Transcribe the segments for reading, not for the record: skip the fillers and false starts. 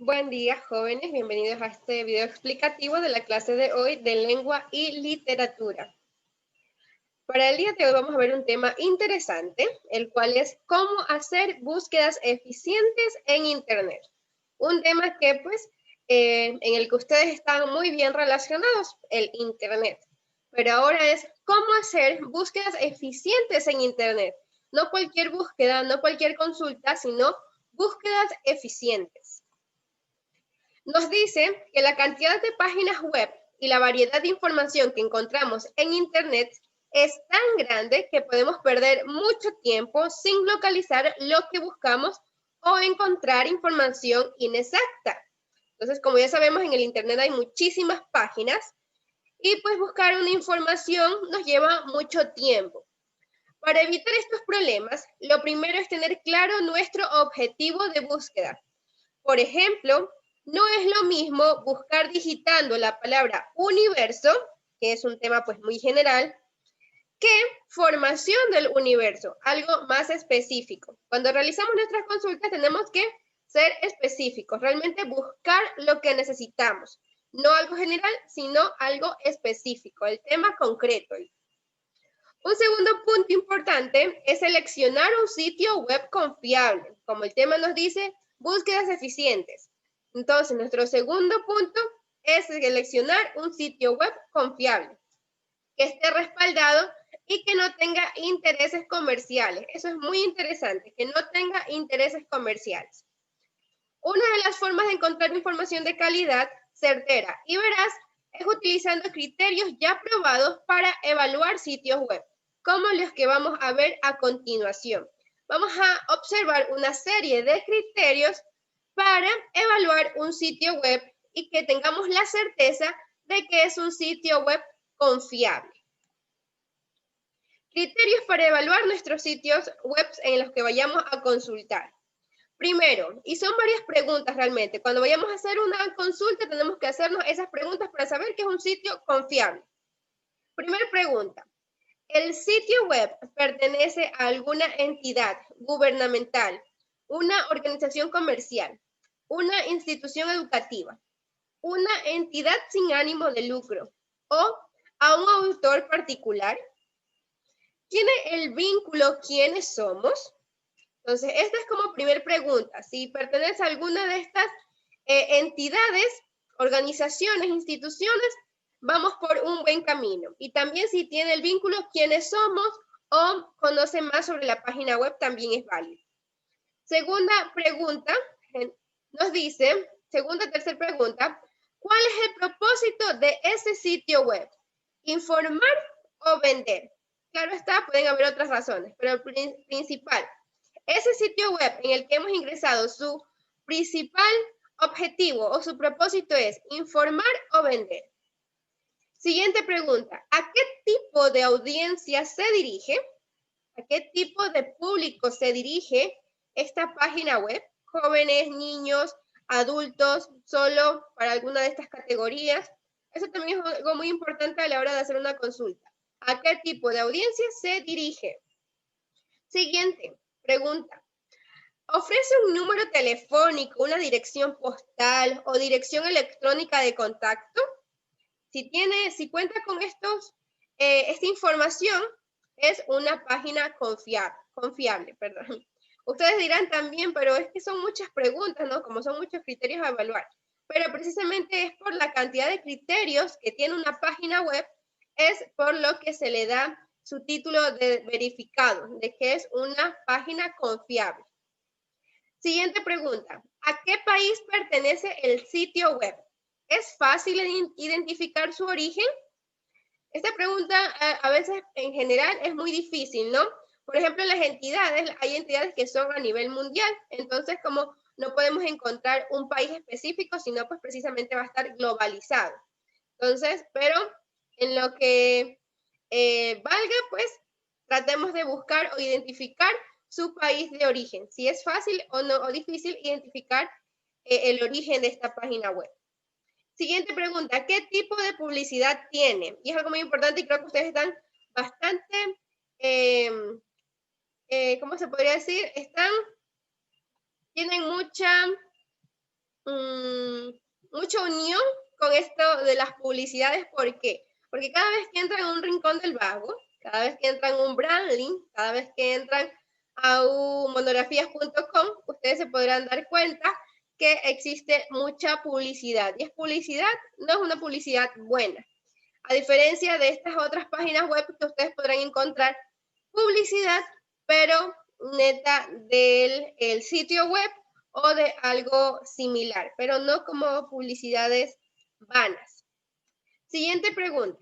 Buen día, jóvenes. Bienvenidos a este video explicativo de la clase de hoy de lengua y literatura. Para el día de hoy vamos a ver un tema interesante, el cual es cómo hacer búsquedas eficientes en Internet. Un tema que, en el que ustedes están muy bien relacionados, el Internet. Pero ahora es cómo hacer búsquedas eficientes en Internet. No cualquier búsqueda, no cualquier consulta, sino búsquedas eficientes. Nos dice que la cantidad de páginas web y la variedad de información que encontramos en Internet es tan grande que podemos perder mucho tiempo sin localizar lo que buscamos o encontrar información inexacta. Entonces, como ya sabemos, en el Internet hay muchísimas páginas y pues buscar una información nos lleva mucho tiempo. Para evitar estos problemas, lo primero es tener claro nuestro objetivo de búsqueda. Por ejemplo, no es lo mismo buscar digitando la palabra universo, que es un tema pues muy general, que formación del universo, algo más específico. Cuando realizamos nuestras consultas tenemos que ser específicos, realmente buscar lo que necesitamos, no algo general, sino algo específico, el tema concreto. Un segundo punto importante es seleccionar un sitio web confiable. Como el tema nos dice, búsquedas eficientes. Entonces, nuestro segundo punto es seleccionar un sitio web confiable, que esté respaldado y que no tenga intereses comerciales. Eso es muy interesante, que no tenga intereses comerciales. Una de las formas de encontrar información de calidad, certera y veraz es utilizando criterios ya probados para evaluar sitios web, como los que vamos a ver a continuación. Vamos a observar una serie de criterios para evaluar un sitio web y que tengamos la certeza de que es un sitio web confiable. Criterios para evaluar nuestros sitios web en los que vayamos a consultar. Primero, y son varias preguntas realmente, cuando vayamos a hacer una consulta tenemos que hacernos esas preguntas para saber que es un sitio confiable. Primera pregunta, ¿el sitio web pertenece a alguna entidad gubernamental, una organización comercial, una institución educativa, una entidad sin ánimo de lucro o a un autor particular? ¿Tiene el vínculo quiénes somos? Entonces, esta es como primer pregunta. Si pertenece a alguna de estas entidades, organizaciones, instituciones, vamos por un buen camino. Y también si tiene el vínculo, quiénes somos o conoce más sobre la página web, también es válido. Segunda pregunta, nos dice, tercera pregunta, ¿cuál es el propósito de ese sitio web? ¿Informar o vender? Claro está, pueden haber otras razones, pero el principal, ese sitio web en el que hemos ingresado, su principal objetivo o su propósito es informar o vender. Siguiente pregunta, ¿a qué tipo de audiencia se dirige? ¿A qué tipo de público se dirige esta página web? Jóvenes, niños, adultos, solo para alguna de estas categorías. Eso también es algo muy importante a la hora de hacer una consulta. ¿A qué tipo de audiencia se dirige? Siguiente pregunta. ¿Ofrece un número telefónico, una dirección postal o dirección electrónica de contacto? Si cuenta con esta información, es una página confiable. Ustedes dirán también, pero es que son muchas preguntas, ¿no? Como son muchos criterios a evaluar. Pero precisamente es por la cantidad de criterios que tiene una página web, es por lo que se le da su título de verificado, de que es una página confiable. Siguiente pregunta. ¿A qué país pertenece el sitio web? ¿Es fácil identificar su origen? Esta pregunta a veces en general es muy difícil, ¿no? Por ejemplo, las entidades, hay entidades que son a nivel mundial, entonces como no podemos encontrar un país específico, sino pues precisamente va a estar globalizado. Entonces, pero en lo que valga, pues tratemos de buscar o identificar su país de origen, si es fácil o no, o difícil identificar el origen de esta página web. Siguiente pregunta, ¿qué tipo de publicidad tiene? Y es algo muy importante y creo que ustedes están bastante, ¿cómo se podría decir? Tienen mucha unión con esto de las publicidades. ¿Por qué? Porque cada vez que entran a un rincón del vago, cada vez que entran a un Brandlink, cada vez que entran a un monografías.com, ustedes se podrán dar cuenta que existe mucha publicidad. Y es publicidad, no es una publicidad buena. A diferencia de estas otras páginas web que ustedes podrán encontrar publicidad, pero neta del sitio web o de algo similar, pero no como publicidades vanas. Siguiente pregunta.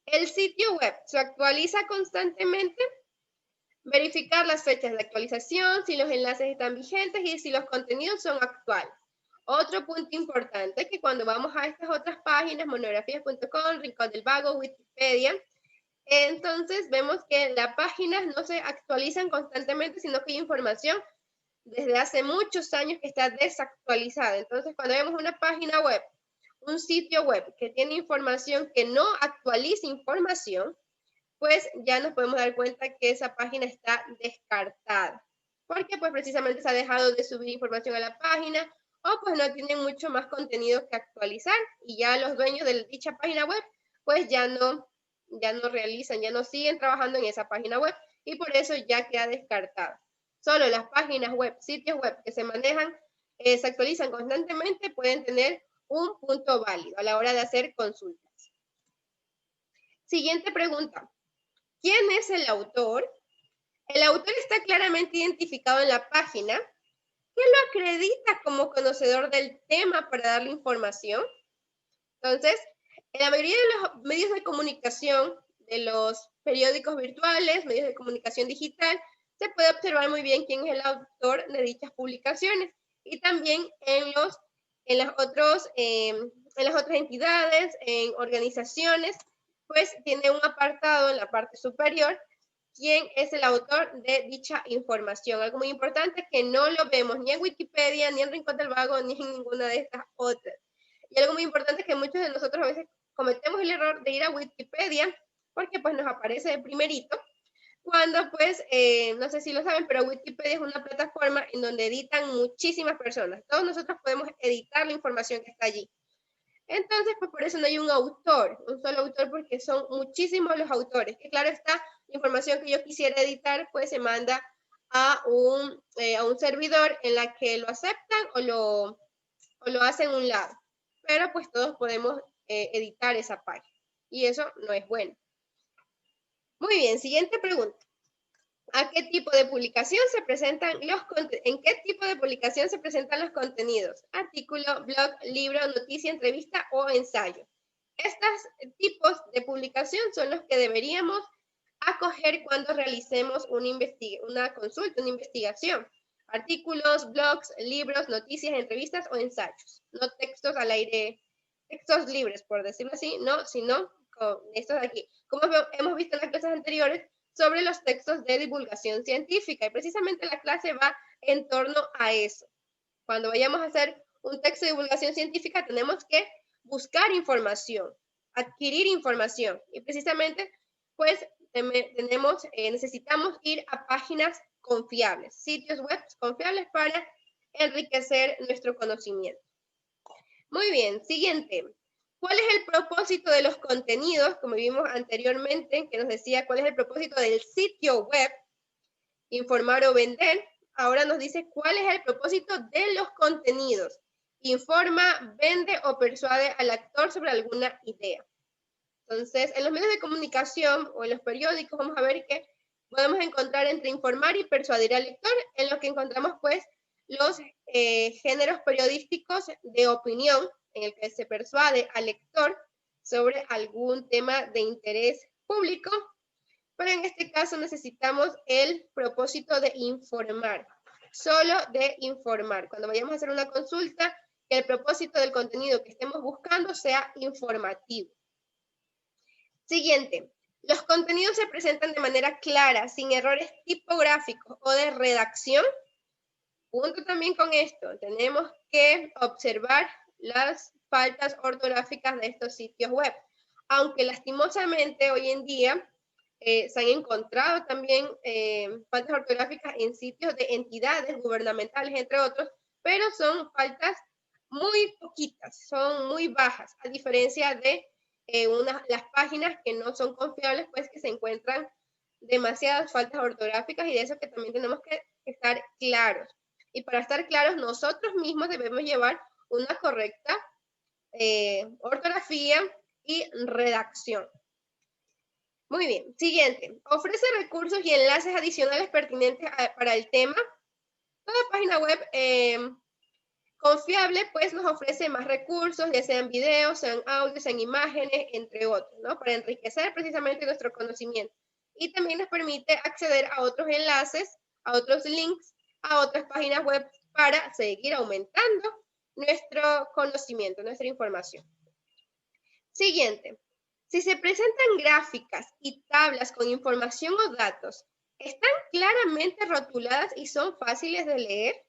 ¿El sitio web se actualiza constantemente? Verificar las fechas de actualización, si los enlaces están vigentes y si los contenidos son actuales. Otro punto importante es que cuando vamos a estas otras páginas, monografías.com, Rincón del Vago, Wikipedia, entonces vemos que las páginas no se actualizan constantemente, sino que hay información desde hace muchos años que está desactualizada. Entonces, cuando vemos una página web, un sitio web que tiene información que no actualiza información, pues ya nos podemos dar cuenta que esa página está descartada. Porque pues precisamente se ha dejado de subir información a la página o pues no tienen mucho más contenido que actualizar y ya los dueños de dicha página web pues ya no realizan, ya no siguen trabajando en esa página web y por eso ya queda descartada. Solo las páginas web, sitios web que se manejan, se actualizan constantemente, pueden tener un punto válido a la hora de hacer consultas. Siguiente pregunta. ¿Quién es el autor? El autor está claramente identificado en la página. ¿Quién lo acredita como conocedor del tema para darle información? Entonces, en la mayoría de los medios de comunicación, de los periódicos virtuales, medios de comunicación digital, se puede observar muy bien quién es el autor de dichas publicaciones. Y también en las otras entidades, en organizaciones, pues tiene un apartado en la parte superior quién es el autor de dicha información. Algo muy importante que no lo vemos ni en Wikipedia, ni en Rincón del Vago, ni en ninguna de estas otras. Y algo muy importante es que muchos de nosotros a veces cometemos el error de ir a Wikipedia porque pues nos aparece de primerito, cuando pues, no sé si lo saben, pero Wikipedia es una plataforma en donde editan muchísimas personas. Todos nosotros podemos editar la información que está allí. Entonces, pues por eso no hay un autor, un solo autor, porque son muchísimos los autores. Que claro está, la información que yo quisiera editar, pues se manda a un servidor en la que lo aceptan o lo hacen a un lado. Pero pues todos podemos editar esa página. Y eso no es bueno. Muy bien, siguiente pregunta. ¿A qué tipo de publicación se presentan ¿En qué tipo de publicación se presentan los contenidos? Artículo, blog, libro, noticia, entrevista o ensayo. Estos tipos de publicación son los que deberíamos acoger cuando realicemos una consulta, una investigación. Artículos, blogs, libros, noticias, entrevistas o ensayos. No textos al aire, textos libres, por decirlo así, no, sino con estos de aquí. Como hemos visto en las clases anteriores, sobre los textos de divulgación científica. Y precisamente la clase va en torno a eso. Cuando vayamos a hacer un texto de divulgación científica, tenemos que buscar información, adquirir información. Y precisamente, pues, necesitamos ir a páginas confiables, sitios web confiables para enriquecer nuestro conocimiento. Muy bien, siguiente. ¿Cuál es el propósito de los contenidos? Como vimos anteriormente, que nos decía cuál es el propósito del sitio web, informar o vender. Ahora nos dice cuál es el propósito de los contenidos. Informa, vende o persuade al lector sobre alguna idea. Entonces, en los medios de comunicación o en los periódicos vamos a ver que podemos encontrar entre informar y persuadir al lector, en lo que encontramos pues los géneros periodísticos de opinión, en el que se persuade al lector sobre algún tema de interés público, pero en este caso necesitamos el propósito de informar, solo de informar. Cuando vayamos a hacer una consulta, que el propósito del contenido que estemos buscando sea informativo. Siguiente, los contenidos se presentan de manera clara, sin errores tipográficos o de redacción. Junto también con esto, tenemos que observar las faltas ortográficas de estos sitios web. Aunque lastimosamente hoy en día se han encontrado también faltas ortográficas en sitios de entidades gubernamentales, entre otros, pero son faltas muy poquitas, son muy bajas, a diferencia de las páginas que no son confiables, pues que se encuentran demasiadas faltas ortográficas y de eso que también tenemos que estar claros. Y para estar claros, nosotros mismos debemos llevar una correcta ortografía y redacción. Muy bien, siguiente. Ofrece recursos y enlaces adicionales pertinentes para el tema. Toda página web confiable, pues nos ofrece más recursos, ya sean videos, sean audios, sean imágenes, entre otros, ¿no? Para enriquecer precisamente nuestro conocimiento. Y también nos permite acceder a otros enlaces, a otros links, a otras páginas web para seguir aumentando nuestro conocimiento, nuestra información. Siguiente. Si se presentan gráficas y tablas con información o datos, ¿están claramente rotuladas y son fáciles de leer?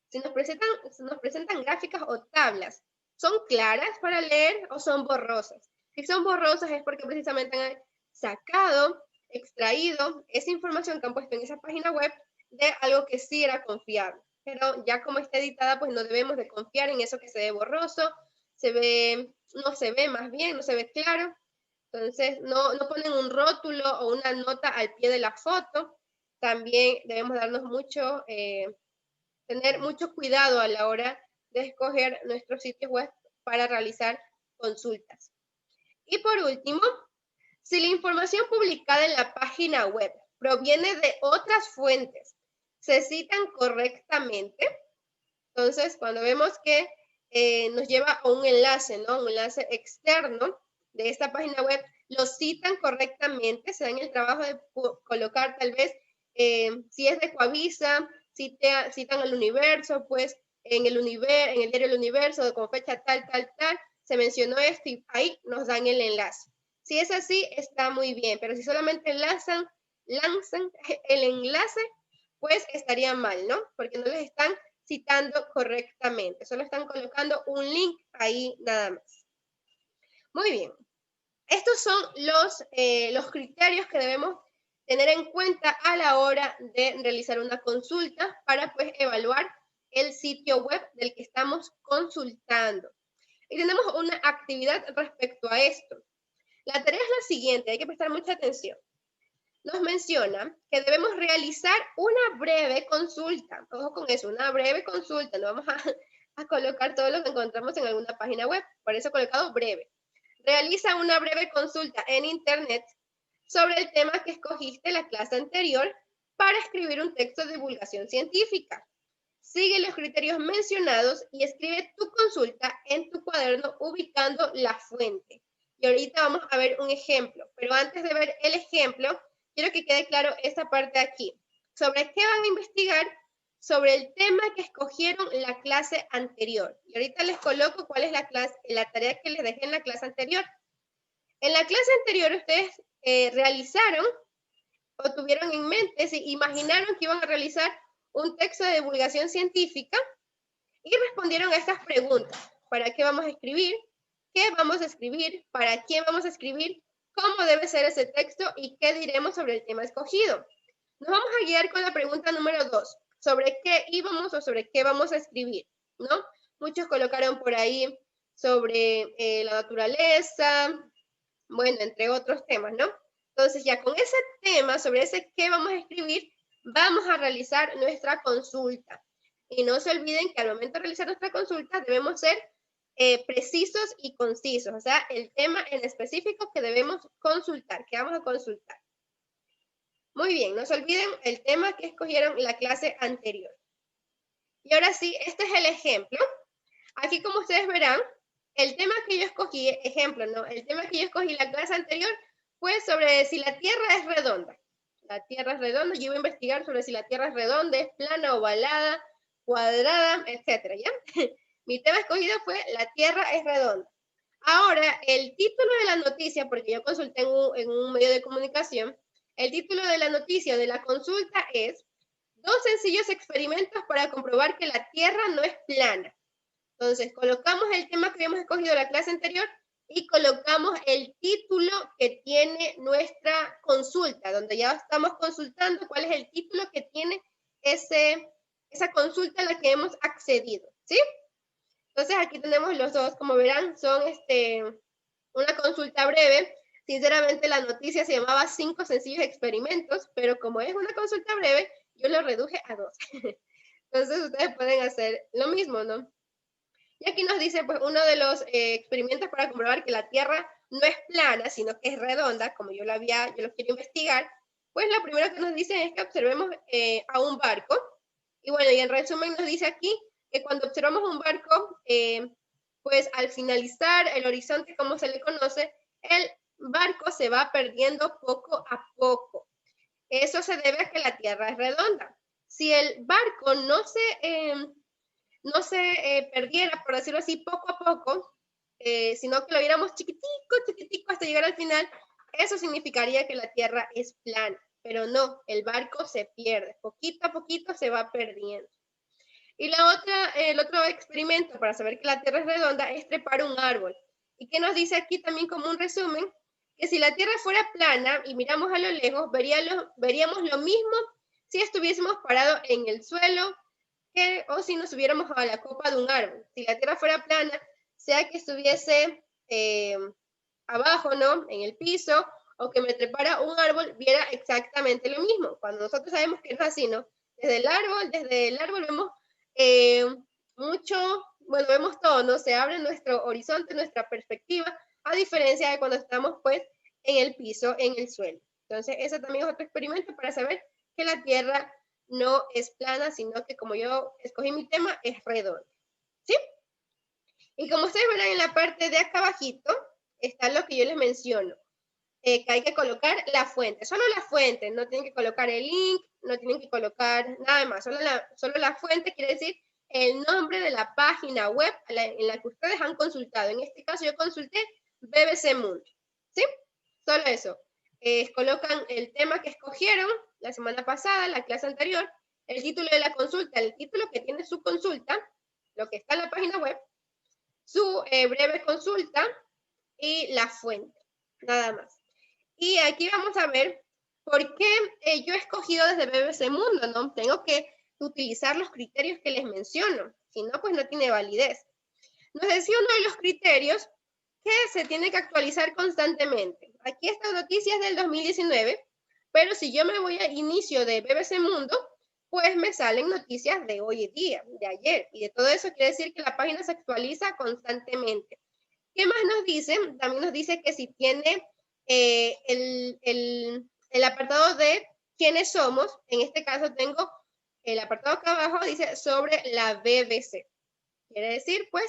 Si nos presentan gráficas o tablas, ¿son claras para leer o son borrosas? Si son borrosas es porque precisamente han sacado, extraído esa información que han puesto en esa página web de algo que sí era confiable. Pero ya como está editada, pues no debemos de confiar en eso que se ve borroso, no se ve más bien, no se ve claro. Entonces, no ponen un rótulo o una nota al pie de la foto. También debemos darnos tener mucho cuidado a la hora de escoger nuestros sitios web para realizar consultas. Y por último, si la información publicada en la página web proviene de otras fuentes, ¿se citan correctamente? Entonces, cuando vemos que nos lleva a un enlace, ¿no? Un enlace externo de esta página web, lo citan correctamente, se dan el trabajo de colocar tal vez, si es de Coavisa, citan al Universo, pues en el diario El Universo, con fecha tal, se mencionó esto y ahí nos dan el enlace. Si es así, está muy bien, pero si solamente lanzan el enlace, pues estaría mal, ¿no? Porque no les están citando correctamente, solo están colocando un link ahí nada más. Muy bien, estos son los criterios que debemos tener en cuenta a la hora de realizar una consulta para pues evaluar el sitio web del que estamos consultando. Y tenemos una actividad respecto a esto. La tarea es la siguiente, hay que prestar mucha atención. Nos menciona que debemos realizar una breve consulta. Ojo con eso, una breve consulta. No vamos a colocar todo lo que encontramos en alguna página web. Por eso he colocado breve. Realiza una breve consulta en internet sobre el tema que escogiste en la clase anterior para escribir un texto de divulgación científica. Sigue los criterios mencionados y escribe tu consulta en tu cuaderno ubicando la fuente. Y ahorita vamos a ver un ejemplo, pero antes de ver el ejemplo, quiero que quede claro esta parte aquí. ¿Sobre qué van a investigar? Sobre el tema que escogieron la clase anterior. Y ahorita les coloco cuál es la tarea que les dejé en la clase anterior. En la clase anterior ustedes realizaron o tuvieron en mente, si imaginaron que iban a realizar un texto de divulgación científica y respondieron a estas preguntas. ¿Para qué vamos a escribir? ¿Qué vamos a escribir? ¿Para quién vamos a escribir? ¿Cómo debe ser ese texto? ¿Y qué diremos sobre el tema escogido? Nos vamos a guiar con la pregunta número 2. ¿Sobre qué íbamos o sobre qué vamos a escribir? ¿No? Muchos colocaron por ahí sobre la naturaleza, bueno, entre otros temas, ¿no? Entonces ya con ese tema, sobre ese qué vamos a escribir, vamos a realizar nuestra consulta. Y no se olviden que al momento de realizar nuestra consulta debemos ser precisos y concisos, o sea, el tema en específico que debemos consultar, que vamos a consultar. Muy bien, no se olviden el tema que escogieron en la clase anterior. Y ahora sí, este es el ejemplo. Aquí como ustedes verán, el tema que yo escogí, ejemplo, ¿no? El tema que yo escogí en la clase anterior fue sobre si la Tierra es redonda. La Tierra es redonda, yo iba a investigar sobre si la Tierra es redonda, es plana, ovalada, cuadrada, etcétera, ¿ya? Mi tema escogido fue la Tierra es redonda. Ahora, el título de la noticia, porque yo consulté en un medio de comunicación, el título de la noticia de la consulta es 2 sencillos experimentos para comprobar que la Tierra no es plana. Entonces, colocamos el tema que habíamos escogido en la clase anterior y colocamos el título que tiene nuestra consulta, donde ya estamos consultando cuál es el título que tiene esa consulta a la que hemos accedido, ¿sí? Entonces aquí tenemos los dos, como verán, son una consulta breve. Sinceramente la noticia se llamaba 5 sencillos experimentos, pero como es una consulta breve, yo lo reduje a 2. Entonces ustedes pueden hacer lo mismo, ¿no? Y aquí nos dice, pues, uno de los experimentos para comprobar que la Tierra no es plana, sino que es redonda, como yo lo quiero investigar. Pues lo primero que nos dicen es que observemos a un barco. Y bueno, y en resumen nos dice aquí que cuando observamos un barco, pues al finalizar el horizonte, como se le conoce, el barco se va perdiendo poco a poco. Eso se debe a que la Tierra es redonda. Si el barco no se perdiera, por decirlo así, poco a poco, sino que lo viéramos chiquitico, chiquitico hasta llegar al final, eso significaría que la Tierra es plana, pero no, el barco se pierde, poquito a poquito se va perdiendo. Y el otro experimento para saber que la Tierra es redonda es trepar un árbol. ¿Y qué nos dice aquí también como un resumen? Que si la Tierra fuera plana y miramos a lo lejos, veríamos lo mismo si estuviésemos parados en el suelo o si nos subiéramos a la copa de un árbol. Si la Tierra fuera plana, sea que estuviese abajo, ¿no? En el piso, o que me trepara un árbol, viera exactamente lo mismo. Cuando nosotros sabemos que no es así, ¿no? Desde el árbol vemos bueno, vemos todo, ¿no? Se abre nuestro horizonte, nuestra perspectiva, a diferencia de cuando estamos, pues, en el piso, en el suelo. Entonces, eso también es otro experimento para saber que la Tierra no es plana, sino que como yo escogí mi tema, es redonda, ¿sí? Y como ustedes verán en la parte de acá abajito, está lo que yo les menciono, que hay que colocar la fuente, solo la fuente, no tienen que colocar el link, no tienen que colocar nada más, solo la fuente quiere decir el nombre de la página web en la que ustedes han consultado. En este caso yo consulté BBC Mundo, ¿sí? Solo eso. Colocan el tema que escogieron la semana pasada, la clase anterior, el título de la consulta, el título que tiene su consulta, lo que está en la página web, su breve consulta y la fuente, nada más. Y aquí vamos a ver por qué yo he escogido desde BBC Mundo, ¿no? Tengo que utilizar los criterios que les menciono, si no, pues no tiene validez. Nos decía uno de los criterios que se tiene que actualizar constantemente. Aquí esta noticia es del 2019, pero si yo me voy al inicio de BBC Mundo, pues me salen noticias de hoy en día, de ayer, y de todo eso quiere decir que la página se actualiza constantemente. ¿Qué más nos dice? También nos dice que si tiene el apartado de quiénes somos, en este caso tengo el apartado acá abajo, dice sobre la BBC. Quiere decir, pues,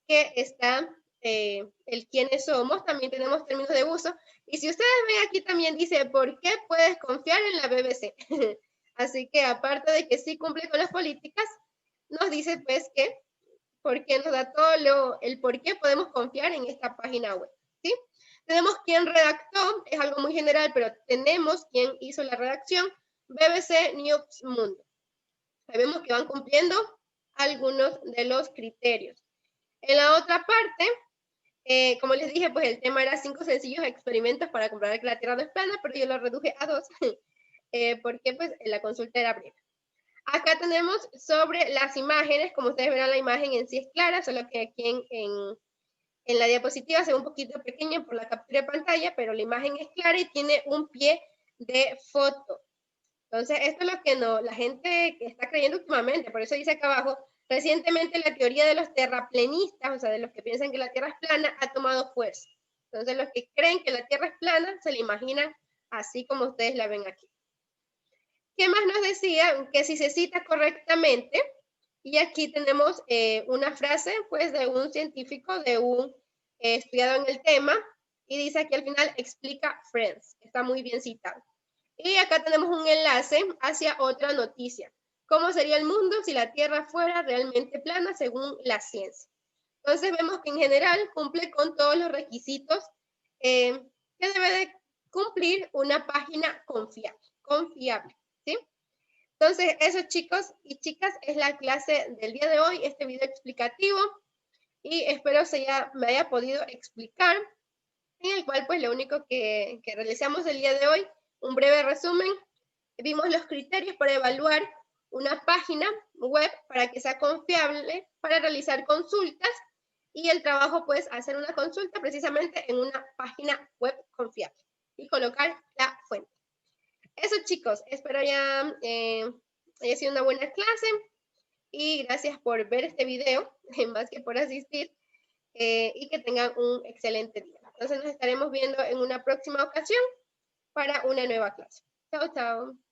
que está el quiénes somos, también tenemos términos de uso. Y si ustedes ven aquí también dice, ¿por qué puedes confiar en la BBC? Así que aparte de que sí cumple con las políticas, nos dice pues que porque nos da todo el por qué podemos confiar en esta página web, ¿sí? Tenemos quién redactó, es algo muy general, pero tenemos quién hizo la redacción, BBC News Mundo. Sabemos que van cumpliendo algunos de los criterios. En la otra parte, como les dije, pues el tema era 5 sencillos experimentos para comprobar que la Tierra no es plana, pero yo lo reduje a 2, porque pues la consulta era breve. Acá tenemos sobre las imágenes, como ustedes verán la imagen en sí es clara, solo que aquí en la diapositiva se ve un poquito pequeña por la captura de pantalla, pero la imagen es clara y tiene un pie de foto. Entonces, esto es lo que la gente que está creyendo últimamente, por eso dice acá abajo, recientemente la teoría de los terraplenistas, o sea, de los que piensan que la Tierra es plana, ha tomado fuerza. Entonces, los que creen que la Tierra es plana, se la imaginan así como ustedes la ven aquí. ¿Qué más nos decía? Que si se cita correctamente, y aquí tenemos una frase pues de un científico, de un estudiado en el tema, y dice aquí al final, explica Friends, está muy bien citado. Y acá tenemos un enlace hacia otra noticia. ¿Cómo sería el mundo si la Tierra fuera realmente plana según la ciencia? Entonces vemos que en general cumple con todos los requisitos que debe de cumplir una página confiable, ¿sí? Entonces, eso chicos y chicas es la clase del día de hoy, este video explicativo, y espero me haya podido explicar, en el cual pues lo único que realizamos el día de hoy, un breve resumen, vimos los criterios para evaluar una página web para que sea confiable para realizar consultas y el trabajo pues hacer una consulta precisamente en una página web confiable y colocar la fuente. Eso chicos, espero ya haya sido una buena clase y gracias por ver este video, más que por asistir, y que tengan un excelente día. Entonces nos estaremos viendo en una próxima ocasión para una nueva clase. Chao, chao.